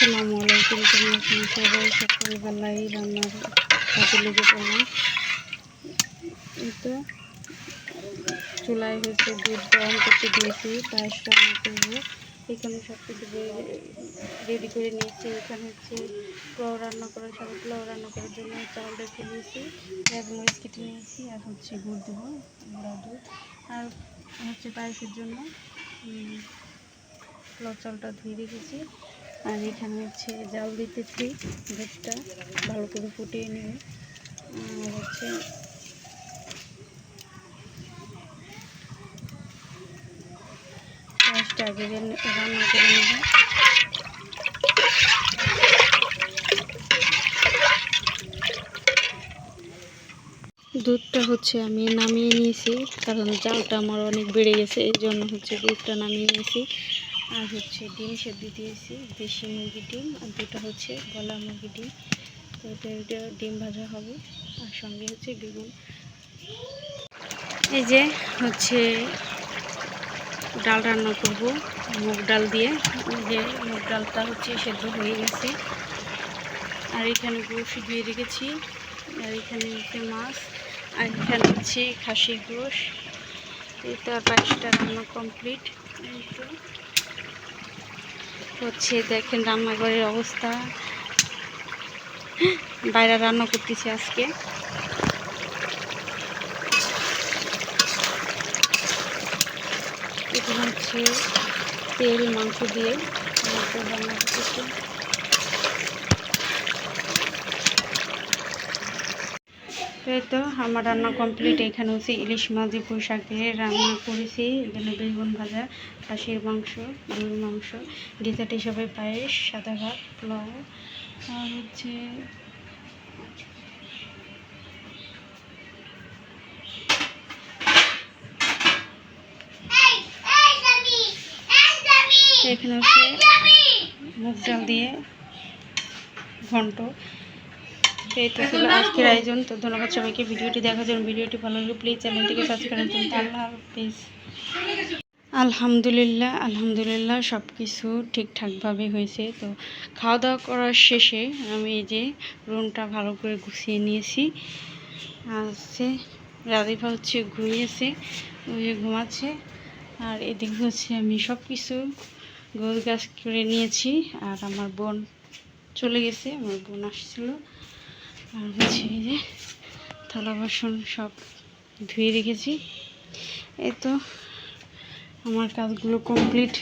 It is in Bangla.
আসসালামু আলাইকুম। কেমন আছেন সবাই? সকালবেলায় রান্নার কাজে লেগে পড়লাম। এই তো চুলায় হচ্ছে দুধ গরম করতে দিয়েছি, পায়েস রান্না করবো। এখানে সব কিছু রেডি করে নিয়েছি। এখানে হচ্ছে পোলাও রান্না করার সাথে পোলাও রান্না করার জন্য চাল রেখে নিয়েছি, পেঁয়াজ মরিচ কেটে নিয়েছি, আর হচ্ছে গুড় দেবো, গুঁড়া দুধ। আর হচ্ছে পায়েসের জন্য পোলাও চালটা ধুয়ে রেখেছি। আর এখানে হচ্ছে জাল দিতেছি, দুধটা ভালো করে ফুটিয়ে নিয়ে আর হচ্ছে পায়েসটা আগে রান্না করে নেব। দুধটা হচ্ছে আমি নামিয়ে নিয়েছি, কারণ জালটা আমার অনেক বেড়ে গেছে, এই জন্য হচ্ছে দুধটা নামিয়ে নিয়েছি। আর হচ্ছে ডিম সেদ্ধ দিয়েছি, দেশি মুরগির ডিম, আর দুটো হচ্ছে গলা মুরগির ডিম। তো এটা ডিম ভাজা হবে, আর সঙ্গে হচ্ছে বেগুন। এই যে হচ্ছে ডাল রান্না করব মুগ ডাল দিয়ে। এই যে মুগ ডালটা হচ্ছে সেদ্ধ হয়ে গেছে। আর এখানে গোশ দিয়ে রেখেছি, আর এখানে হচ্ছে মাছ, আর এখানে হচ্ছে খাসির গোশ। এই তো পায়েসটা রান্না কমপ্লিট। এই তো হচ্ছে দেখেন রান্নাঘরের অবস্থা, বাইরে রান্না করতেছি আজকে। এখানে হচ্ছে তেল মাংস দিয়ে রান্না করতেছি। এই তো আমার রান্না কমপ্লিট। এখানে হচ্ছে ইলিশ মাছ দিয়ে পুঁই শাক দিয়ে রান্না করেছি। এখানে বেগুন ভাজা, খাসির মাংস, গরুর মাংস, ডেজার্ট হিসাবে পায়েস, সাদা ভাত, পোলাও, আর হচ্ছে এখানে হচ্ছে মুগ ডাল দিয়ে ঘন্ট। এই তো ছিল আজকের আয়োজন। তো ধন্যবাদ সবাইকে ভিডিওটি দেখার জন্য। ভিডিওটি ভালো লাগলে প্লিজ চ্যানেলটিকে সাবস্ক্রাইব করুন। আল্লাহ হাফেজ। আলহামদুলিল্লাহ আলহামদুলিল্লাহ সব কিছু ঠিকঠাকভাবে হয়েছে। তো খাওয়া দাওয়া করার শেষে আমি এই যে রুমটা ভালো করে গুছিয়ে নিয়েছি। হচ্ছে রাধিফা হচ্ছে ঘুমিয়েছে, ওই ঘুমাচ্ছে। আর এদিকে হচ্ছে আমি সব কিছু গোছগাছ করে নিয়েছি। আর আমার বোন চলে গেছে, আমার বোন আসছিল। আর হচ্ছে এই যে থালা বাসন সব ধুয়ে রেখেছি। এই তো আমার কাজগুলো কমপ্লিট।